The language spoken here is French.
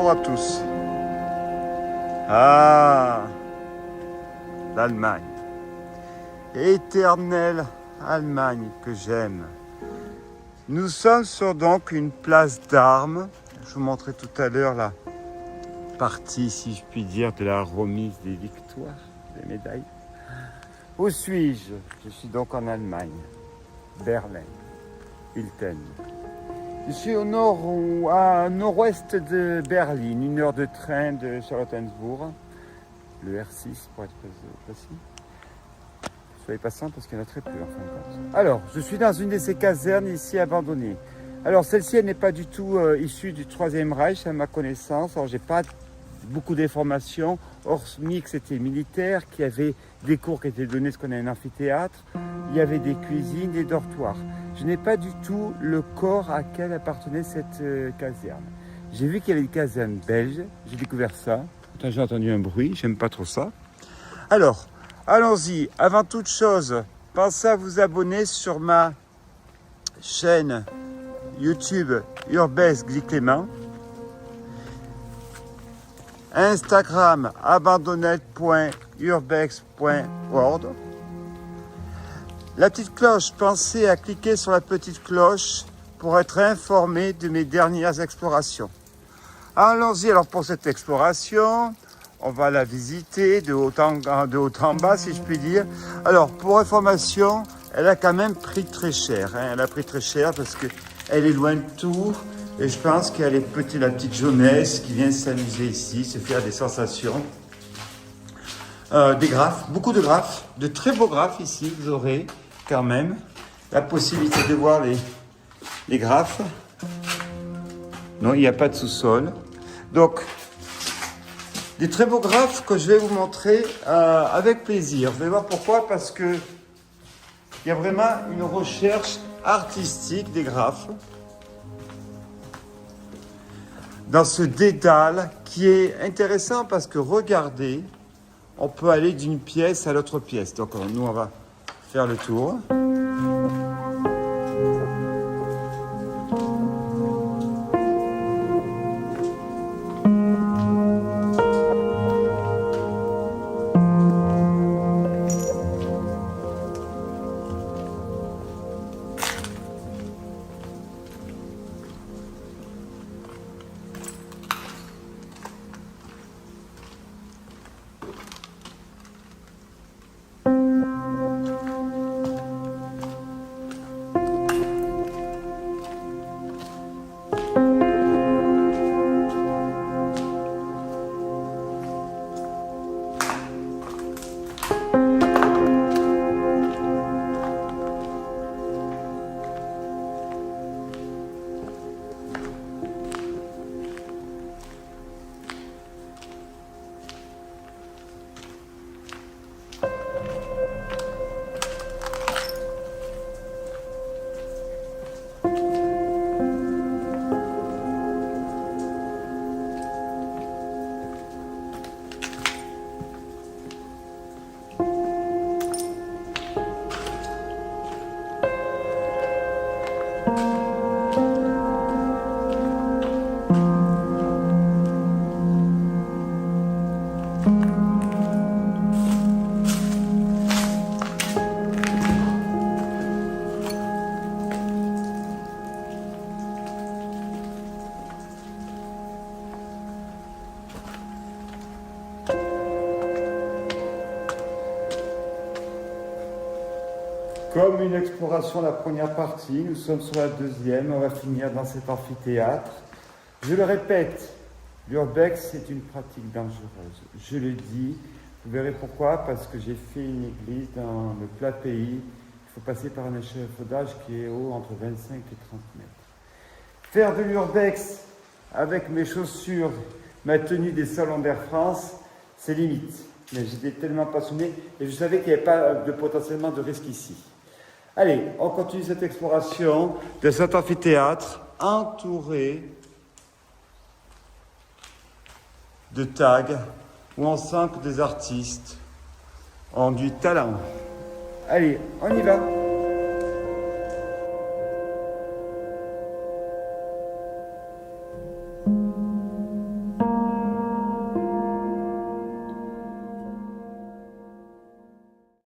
Bonjour à tous. Ah, l'Allemagne. Éternelle Allemagne que j'aime. Nous sommes sur donc une place d'armes. Je vous montrerai tout à l'heure la partie, si je puis dire, de la remise des victoires, des médailles. Où suis-je? Je suis donc en Allemagne, Berlin, Hilten. Je suis au nord ou à nord-ouest de Berlin, 1 heure de train de Charlottenbourg, le R6 pour être précis. Soyez patient parce qu'il y en a très peu en fin de compte. Alors, je suis dans une de ces casernes ici abandonnées. Alors, celle-ci, elle n'est pas du tout issue du Troisième Reich, à ma connaissance. Alors, j'ai pas beaucoup d'informations, hormis que c'était militaire, qu'il y avait des cours qui étaient donnés, ce qu'on a un amphithéâtre, il y avait des cuisines, des dortoirs. Je n'ai pas du tout le corps à quel appartenait cette caserne. J'ai vu qu'il y avait une caserne belge, j'ai découvert ça. Attends, j'ai entendu un bruit, j'aime pas trop ça. Alors, allons-y. Avant toute chose, pensez à vous abonner sur ma chaîne YouTube Urbex Guy Clément. Instagram abandonnette.urbex.world. La petite cloche, pensez à cliquer sur la petite cloche pour être informé de mes dernières explorations. Allons-y alors pour cette exploration. On va la visiter de haut en bas, si je puis dire. Alors, pour information, elle a quand même pris très cher. Elle a pris très cher parce qu'elle est loin de tout. Et je pense qu'elle est la petite jeunesse qui vient s'amuser ici, se faire des sensations. Des graphes, beaucoup de graphes, de très beaux graphes ici. Vous aurez quand même la possibilité de voir les graphes. Non, il n'y a pas de sous-sol. Donc, des très beaux graphes que je vais vous montrer avec plaisir. Vous allez voir pourquoi, parce que il y a vraiment une recherche artistique des graphes dans ce dédale qui est intéressant parce que regardez, on peut aller d'une pièce à l'autre pièce. Donc nous, on va faire le tour. Comme une exploration, la première partie, nous sommes sur la deuxième, on va finir dans cet amphithéâtre. Je le répète, l'urbex c'est une pratique dangereuse. Je le dis, vous verrez pourquoi, parce que j'ai fait une église dans le plat pays. Il faut passer par un échafaudage qui est haut entre 25 et 30 mètres. Faire de l'urbex avec mes chaussures, ma tenue des salons d'Air France, c'est limite. Mais j'étais tellement passionné et je savais qu'il n'y avait pas potentiellement de risque ici. Allez, on continue cette exploration de cet amphithéâtre entouré de tags où on sent que des artistes ont du talent. Allez, on y va.